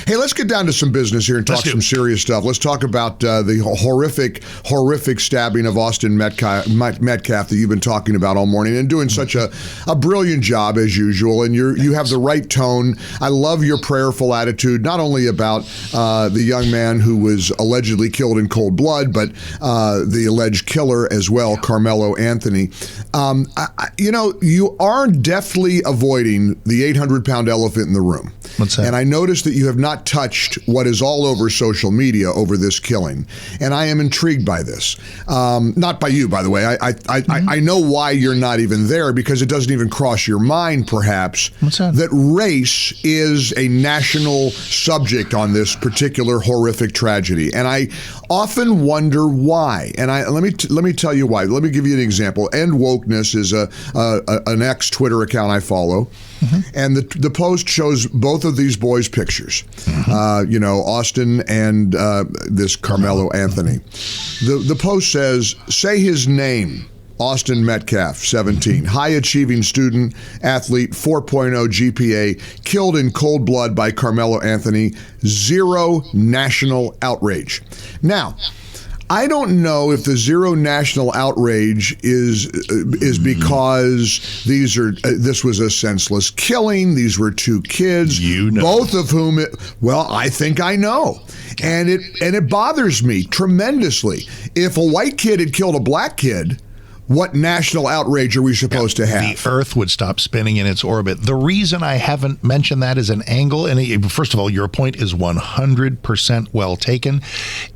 Hey, let's get down to some business here and talk some serious stuff. Let's talk about the horrific stabbing of Austin Metcalf that you've been talking about all morning and doing such a brilliant job as usual. And you have the right tone. I love your prayerful attitude, not only about the young man who was allegedly killed in cold blood, but the alleged killer as well, Karmelo Anthony. You are deftly avoiding the 800-pound elephant in the room. What's that? And I noticed that you have not touched what is all over social media over this killing. And I am intrigued by this. Not by you, by the way. I know why you're not even there, because it doesn't even cross your mind, perhaps, What's that? that race is a national subject on this particular horrific tragedy. And I often wonder why. And let me tell you why. Let me give you an example. End Wokeness is an ex-Twitter account I follow. And the post shows both of these boys' pictures, Austin and this Karmelo Anthony. The post says, say his name, Austin Metcalf, 17, high-achieving student, athlete, 4.0 GPA, killed in cold blood by Karmelo Anthony, zero national outrage. Now, I don't know if the zero national outrage is because this was a senseless killing. These were two kids, both of whom. I think I know, and it bothers me tremendously. If a white kid had killed a black kid, what national outrage are we supposed to have? The Earth would stop spinning in its orbit. The reason I haven't mentioned that as an angle, and first of all, your point is 100% well taken.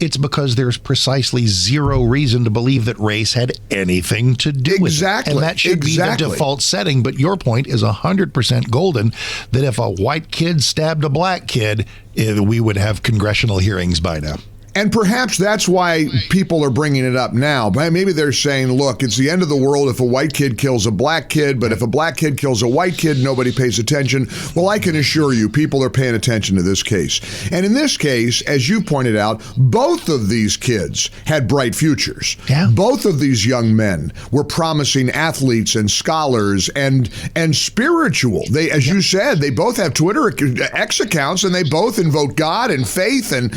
It's because there's precisely zero reason to believe that race had anything to do with it. And that should be the default setting. But your point is 100% golden, that if a white kid stabbed a black kid, we would have congressional hearings by now. And perhaps that's why people are bringing it up now. But maybe they're saying, look, it's the end of the world if a white kid kills a black kid, but if a black kid kills a white kid, nobody pays attention. Well, I can assure you, people are paying attention to this case. And in this case, as you pointed out, both of these kids had bright futures. Yeah. Both of these young men were promising athletes and scholars and spiritual. They, as you said, they both have Twitter X accounts, and they both invoke God and faith. And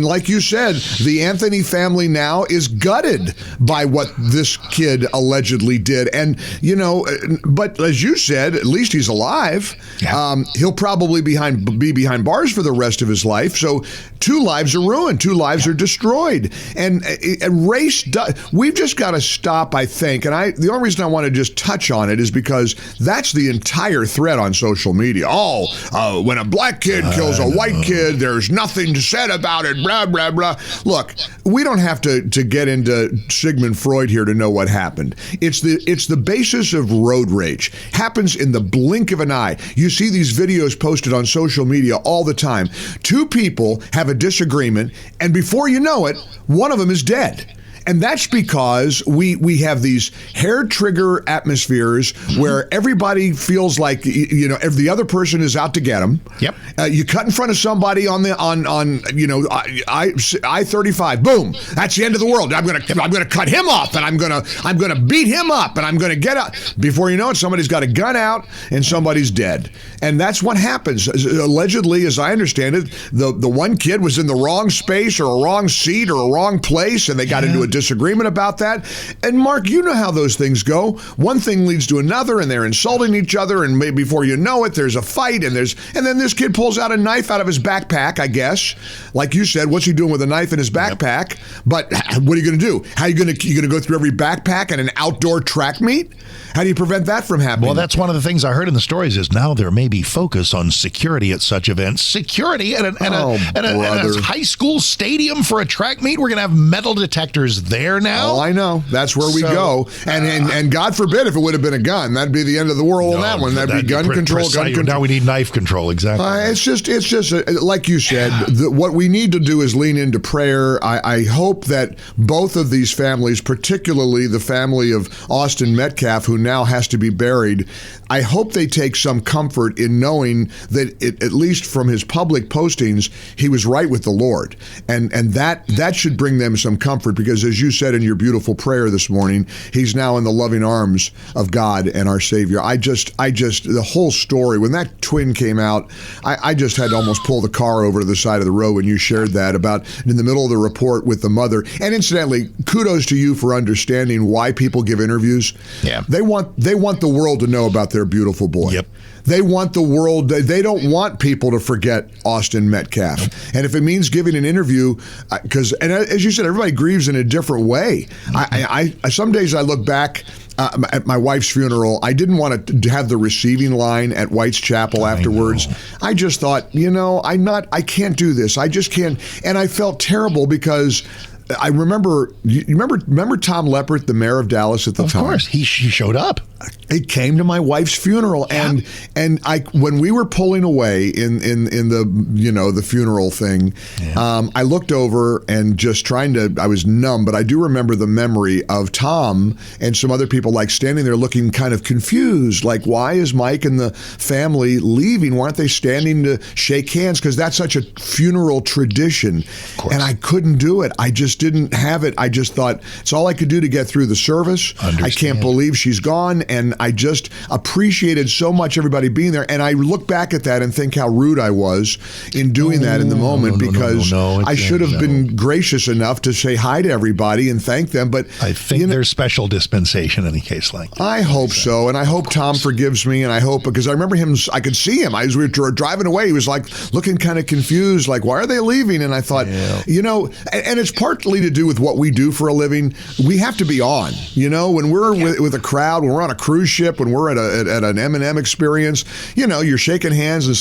like you said, the Anthony family now is gutted by what this kid allegedly did. And, but as you said, at least he's alive. Yeah. He'll probably be behind bars for the rest of his life. So 2 lives are ruined. 2 lives are destroyed. And race, we've just got to stop, I think. And the only reason I want to just touch on it is because that's the entire thread on social media. When a black kid kills a white kid, there's nothing said about it, blah, blah, blah. Look, we don't have to get into Sigmund Freud here to know what happened. It's the basis of road rage. Happens in the blink of an eye. You see these videos posted on social media all the time. 2 people have a disagreement, and before you know it, one of them is dead. And that's because we have these hair trigger atmospheres where everybody feels like if the other person is out to get them. Yep. You cut in front of somebody on I-35. Boom. That's the end of the world. I'm gonna cut him off, and I'm gonna beat him up, and I'm gonna get out. Before you know it, somebody's got a gun out and somebody's dead. And that's what happens. Allegedly, as I understand it, the one kid was in the wrong space or a wrong seat or a wrong place, and they got into a disagreement about that. And Mark, you know how those things go. One thing leads to another, and they're insulting each other, and maybe before you know it, there's a fight, and then this kid pulls out a knife out of his backpack, I guess. Like you said, what's he doing with a knife in his backpack? Yep. But what are you going to do? How are you going to go through every backpack at an outdoor track meet? How do you prevent that from happening? Well, that's one of the things I heard in the stories is now there may be focus on security at such events. Security at a high school stadium for a track meet? We're going to have metal detectors there now? Oh, I know. That's where we go. And God forbid if it would have been a gun. That'd be the end of the world on that one. That'd be gun control. Now we need knife control. Exactly. It's just like you said, what we need to do is lean into prayer. I hope that both of these families, particularly the family of Austin Metcalf, who now has to be buried, I hope they take some comfort in knowing that at least from his public postings, he was right with the Lord. And that should bring them some comfort, because as you said in your beautiful prayer this morning, he's now in the loving arms of God and our Savior. I just, the whole story, when that twin came out, I just had to almost pull the car over to the side of the road when you shared that about in the middle of the report with the mother. And incidentally, kudos to you for understanding why people give interviews. Yeah. They want the world to know about their beautiful boy. Yep. They want the world, they don't want people to forget Austin Metcalf. Nope. And if it means giving an interview, and as you said, everybody grieves in a different way. Mm-hmm. Some days I look back at my wife's funeral. I didn't want to have the receiving line at White's Chapel afterwards. I just thought, I can't do this. I just can't. And I felt terrible because I remember, remember Tom Leppert, the mayor of Dallas at the time? Of course, he showed up. He came to my wife's funeral, and when we were pulling away in the funeral thing, I looked over and just I was numb, but I do remember the memory of Tom and some other people like standing there looking kind of confused, like, why is Mike and the family leaving? Why aren't they standing to shake hands? Because that's such a funeral tradition, and I couldn't do it. I just didn't have it. I just thought it's all I could do to get through the service. I can't believe she's gone. And I just appreciated so much everybody being there. And I look back at that and think how rude I was in doing that in the moment because I should have been gracious enough to say hi to everybody and thank them. But I think there's special dispensation in a case like that. I hope so. And I hope Tom forgives me. And I hope, because I remember him, I could see him. We were driving away. He was like looking kind of confused, like, why are they leaving? And I thought, and it's partly to do with what we do for a living. We have to be on, when we're with a crowd, when we're on a cruise ship, when we're at an M&M experience, you're shaking hands and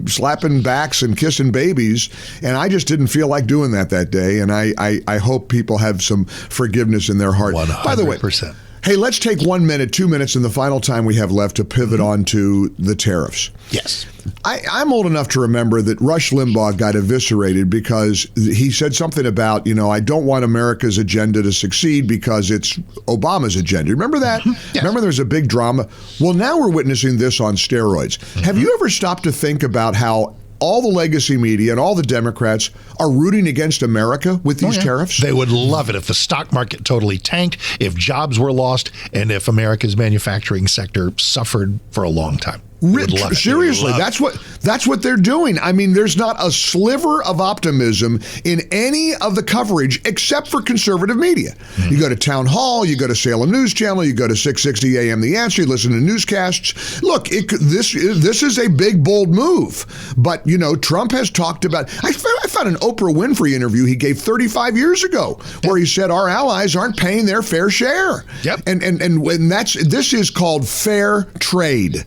slapping backs and kissing babies. And I just didn't feel like doing that day. And I hope people have some forgiveness in their heart. 100%. By the way, hey, let's take 1 minute, 2 minutes in the final time we have left to pivot on to the tariffs. Yes. I'm old enough to remember that Rush Limbaugh got eviscerated because he said something about, I don't want America's agenda to succeed because it's Obama's agenda. Remember that? Yes. Remember there's a big drama? Well, now we're witnessing this on steroids. Mm-hmm. Have you ever stopped to think about how all the legacy media and all the Democrats are rooting against America with these tariffs? They would love it if the stock market totally tanked, if jobs were lost, and if America's manufacturing sector suffered for a long time. Seriously, that's what they're doing. I mean, there's not a sliver of optimism in any of the coverage except for conservative media. Mm-hmm. You go to Town Hall, you go to Salem News Channel, you go to 660 AM The Answer, you listen to newscasts. Look, this is a big, bold move. But, Trump has talked about, I found an Oprah Winfrey interview he gave 35 years ago where he said our allies aren't paying their fair share. Yep. And this is called fair trade.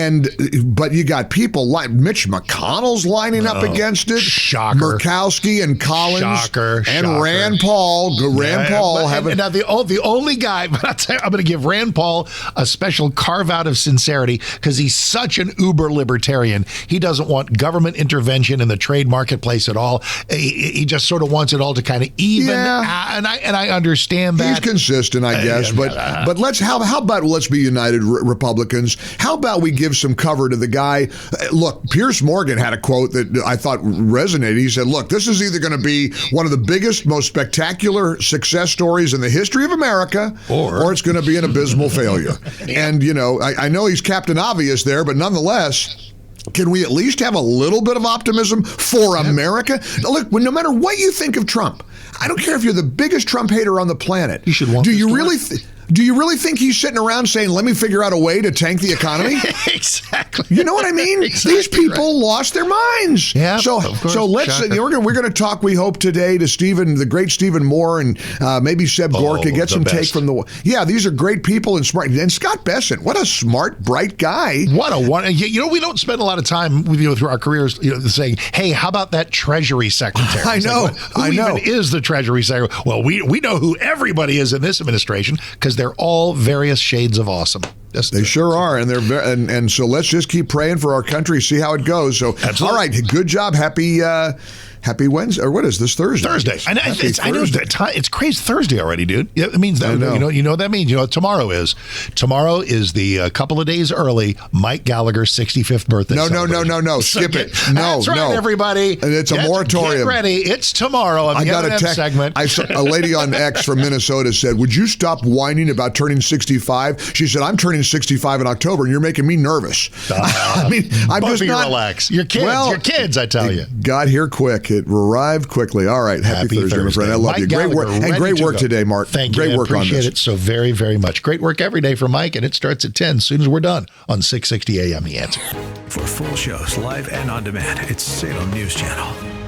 But you got people like Mitch McConnell's lining up against it. Shocker. Murkowski and Collins. Shocker. Rand Paul. Now the only guy, but I'll tell you, I'm going to give Rand Paul a special carve out of sincerity because he's such an uber libertarian. He doesn't want government intervention in the trade marketplace at all. He just sort of wants it all to kind of even. Yeah. And I understand that. He's consistent, I guess. But how about let's be united, Republicans? How about we give some cover to the guy? Look, Piers Morgan had a quote that I thought resonated. He said, look, this is either going to be one of the biggest, most spectacular success stories in the history of America, or it's going to be an abysmal failure. And, I know he's Captain Obvious there, but nonetheless, can we at least have a little bit of optimism for America? Now, look, no matter what you think of Trump, I don't care if you're the biggest Trump hater on the planet. You should want Do you really think he's sitting around saying, let me figure out a way to tank the economy? Exactly. You know what I mean? Exactly. These people lost their minds. Yeah. So let's we're going to talk, we hope today, to the great Stephen Moore and maybe Seb Gorka, get some take from these are great people and smart. And Scott Bessent, what a smart, bright guy. What a one. We don't spend a lot of time through our careers saying, hey, how about that Treasury Secretary? I know. Who even is the Treasury Secretary? Well, we know who everybody is in this administration because they're all various shades of awesome. They sure are, and they're and so let's just keep praying for our country, see how it goes. So, Absolutely. All right, good job, happy Wednesday, or what is this, Thursday? I know it's crazy Thursday already, dude. It means that you know what that means. You know what tomorrow is. Tomorrow is the couple of days early Mike Gallagher's 65th birthday. No. Skip it. No, that's right, everybody. And it's a moratorium. Get ready. It's tomorrow. I got a text. Segment. I saw a lady on X from Minnesota said, "Would you stop whining about turning 65?" She said, "I'm turning 65 in October, and you're making me nervous." I mean, I'm just not. Relax. Your kids. I tell you, got here quick. It arrived quickly. All right, happy Thursday, my friend. I love you. Great work, and great work today, Mark. Thank you. Great work on this. Appreciate it so very, very much. Great work every day for Mike, and it starts at 10 as soon as we're done on 660 AM. The Answer. For full shows, live and on demand, it's Salem News Channel.